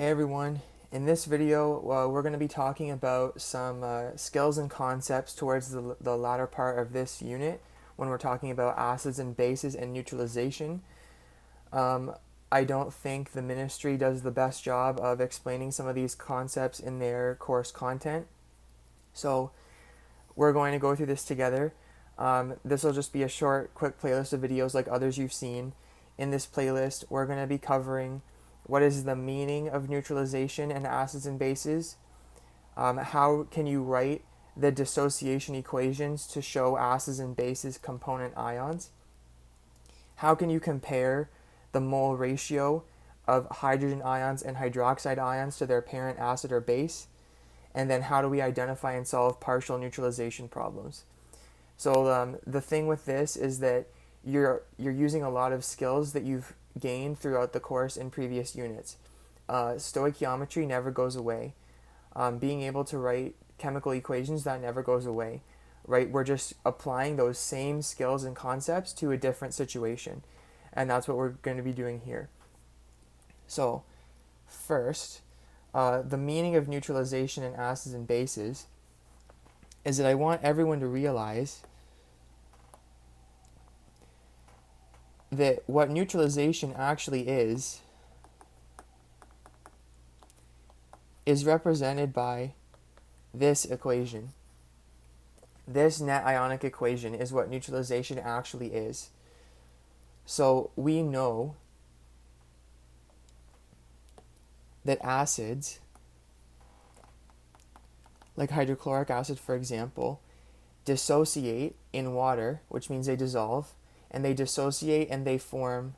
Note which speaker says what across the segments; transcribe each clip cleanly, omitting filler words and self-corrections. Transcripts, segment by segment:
Speaker 1: Hey everyone, in this video we're going to be talking about some skills and concepts towards the latter part of this unit when we're talking about acids and bases and neutralization. Um, I don't think the ministry does the best job of explaining some of these concepts in their course content. So we're going to go through this together. This will just be a short, quick playlist of videos like others you've seen. In this playlist, we're going to be covering what is the meaning of neutralization and acids and bases, how can you write the dissociation equations to show acids and bases component ions, how can you compare the mole ratio of hydrogen ions and hydroxide ions to their parent acid or base, and then how do we identify and solve partial neutralization problems. So the thing with this is that you're using a lot of skills that you've gained throughout the course in previous units. Stoichiometry never goes away. Being able to write chemical equations, that never goes away, right? We're just applying those same skills and concepts to a different situation, and that's what we're going to be doing here. So first, the meaning of neutralization in acids and bases is that I want everyone to realize that what neutralization actually is represented by this equation. This net ionic equation is what neutralization actually is. So we know that acids, like hydrochloric acid for example, dissociate in water, which means they dissolve, and they dissociate and they form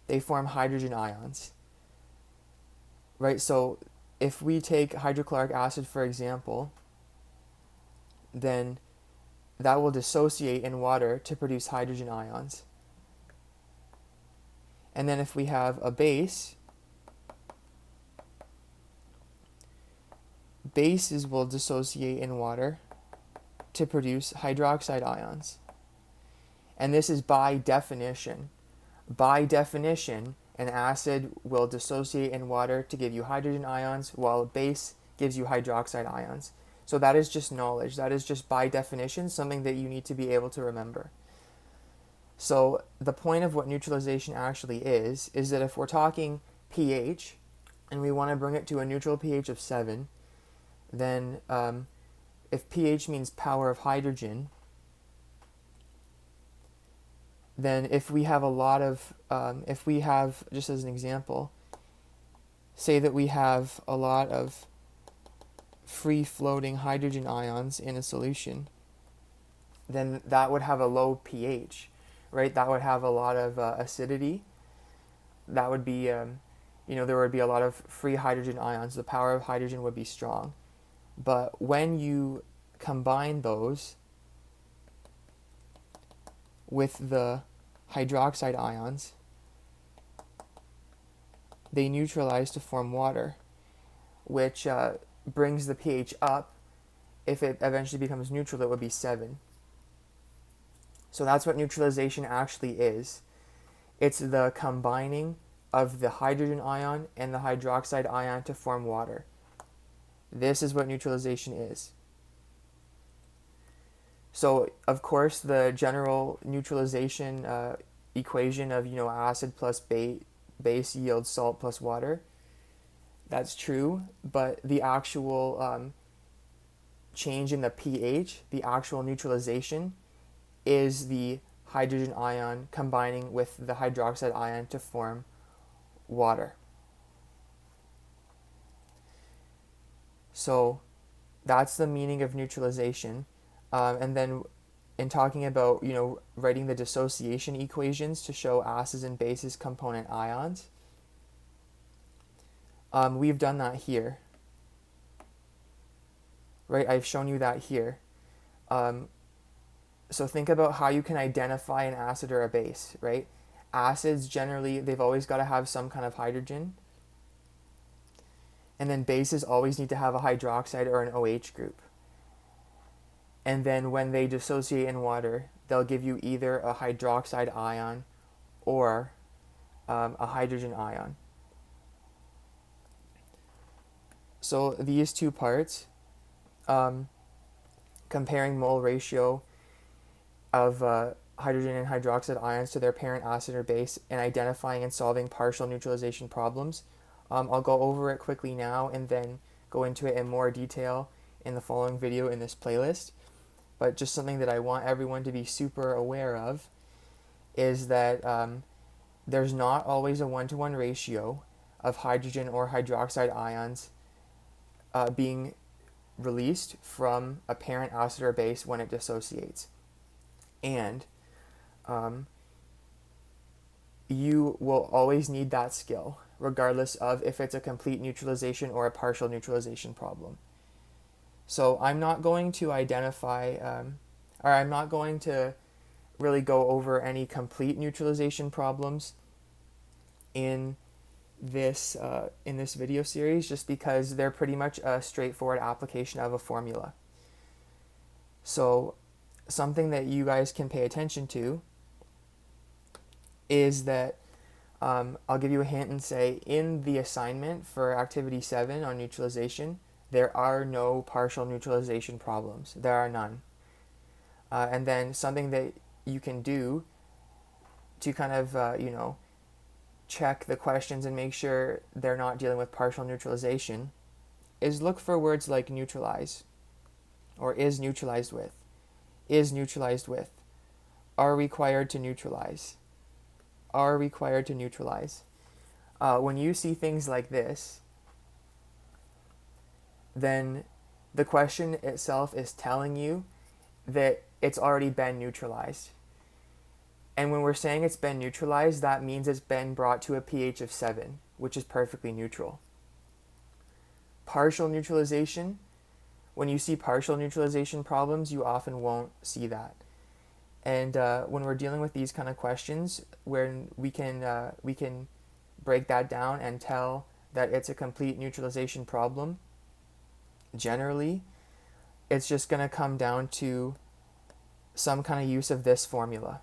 Speaker 1: hydrogen ions, right? So if we take hydrochloric acid for example, then that will dissociate in water to produce hydrogen ions. And then if we have a base, bases will dissociate in water to produce hydroxide ions. And this is by definition. By definition, an acid will dissociate in water to give you hydrogen ions, while a base gives you hydroxide ions. So that is just knowledge. That is just by definition something that you need to be able to remember. So the point of what neutralization actually is that if we're talking pH and we want to bring it to a neutral pH of 7, then if pH means power of hydrogen, then if we have a lot of, if we have, just as an example, say that we have a lot of free-floating hydrogen ions in a solution, then that would have a low pH, right? That would have a lot of acidity. That would be, there would be a lot of free hydrogen ions. The power of hydrogen would be strong. But when you combine those with the hydroxide ions, they neutralize to form water, which brings the pH up. If it eventually becomes neutral, it would be 7. So that's what neutralization actually is. It's the combining of the hydrogen ion and the hydroxide ion to form water. This is what neutralization is. So, of course, the general neutralization equation of, acid plus base yields salt plus water, that's true, but the actual change in the pH, the actual neutralization, is the hydrogen ion combining with the hydroxide ion to form water. So that's the meaning of neutralization. And then in talking about, writing the dissociation equations to show acids and bases component ions, we've done that here, right? I've shown you that here. So think about how you can identify an acid or a base, right? Acids generally, they've always got to have some kind of hydrogen. And then bases always need to have a hydroxide or an OH group. And then when they dissociate in water, they'll give you either a hydroxide ion or a hydrogen ion. So these two parts, um, comparing mole ratio of hydrogen and hydroxide ions to their parent acid or base, and identifying and solving partial neutralization problems. I'll go over it quickly now and then go into it in more detail in the following video in this playlist. But just something that I want everyone to be super aware of is that there's not always a one-to-one ratio of hydrogen or hydroxide ions being released from a parent acid or base when it dissociates. And you will always need that skill, regardless of if it's a complete neutralization or a partial neutralization problem. So I'm not going to identify, or I'm not going to really go over any complete neutralization problems in this video series, just because they're pretty much a straightforward application of a formula. So something that you guys can pay attention to is that I'll give you a hint and say in the assignment for activity 7 on neutralization, there are no partial neutralization problems. There are none. And then something that you can do to kind of, check the questions and make sure they're not dealing with partial neutralization is look for words like neutralize, or is neutralized with, are required to neutralize, are required to neutralize. When you see things like this, then the question itself is telling you that it's already been neutralized. And when we're saying it's been neutralized, that means it's been brought to a pH of 7, which is perfectly neutral. Partial neutralization, when you see partial neutralization problems, you often won't see that. And when we're dealing with these kind of questions, when we can break that down and tell that it's a complete neutralization problem, generally, it's just going to come down to some kind of use of this formula.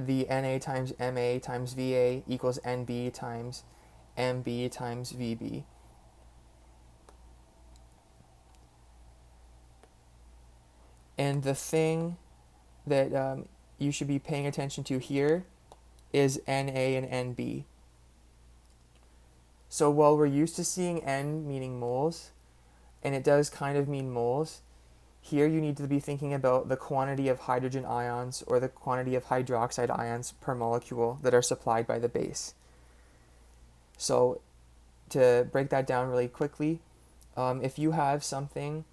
Speaker 1: The Na times Ma times Va equals Nb times Mb times Vb. And the thing that you should be paying attention to here is Na and Nb. So while we're used to seeing N meaning moles, and it does kind of mean moles, here you need to be thinking about the quantity of hydrogen ions or the quantity of hydroxide ions per molecule that are supplied by the base. So to break that down really quickly, if you have something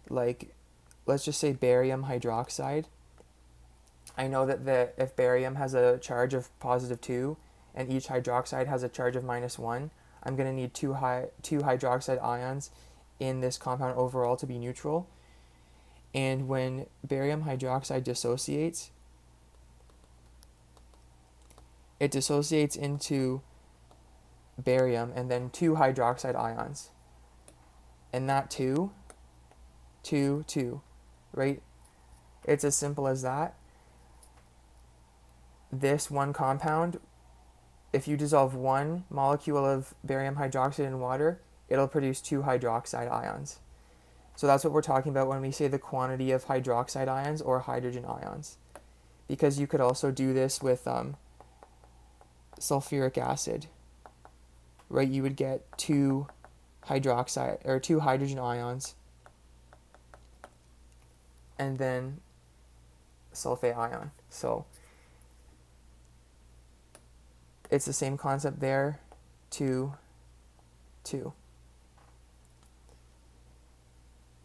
Speaker 1: like, let's just say barium hydroxide, I know that if barium has a charge of positive 2 and each hydroxide has a charge of -1, I'm going to need two hydroxide ions in this compound overall to be neutral. And when barium hydroxide dissociates, it dissociates into barium and then 2 hydroxide ions. And that 2, right? It's as simple as that. This one compound, if you dissolve 1 molecule of barium hydroxide in water, it'll produce 2 hydroxide ions. So that's what we're talking about when we say the quantity of hydroxide ions or hydrogen ions. Because you could also do this with sulfuric acid, right? You would get 2 hydrogen ions and then sulfate ion. So it's the same concept there, 2, 2.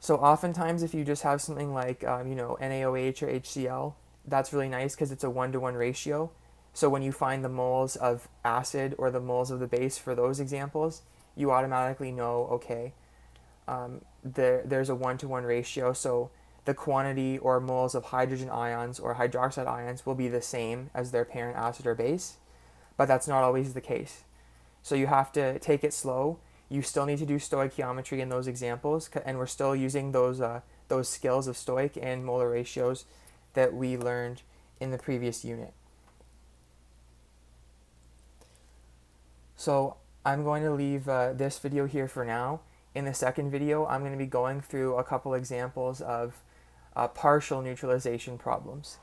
Speaker 1: So oftentimes if you just have something like, NaOH or HCl, that's really nice because it's a 1-to-1 ratio. So when you find the moles of acid or the moles of the base for those examples, you automatically know, okay, there's a 1-to-1 ratio, so the quantity or moles of hydrogen ions or hydroxide ions will be the same as their parent acid or base, but that's not always the case. So you have to take it slow. You still need to do stoichiometry in those examples, and we're still using those skills of stoic and molar ratios that we learned in the previous unit. So I'm going to leave this video here for now. In the second video, I'm going to be going through a couple examples of partial neutralization problems.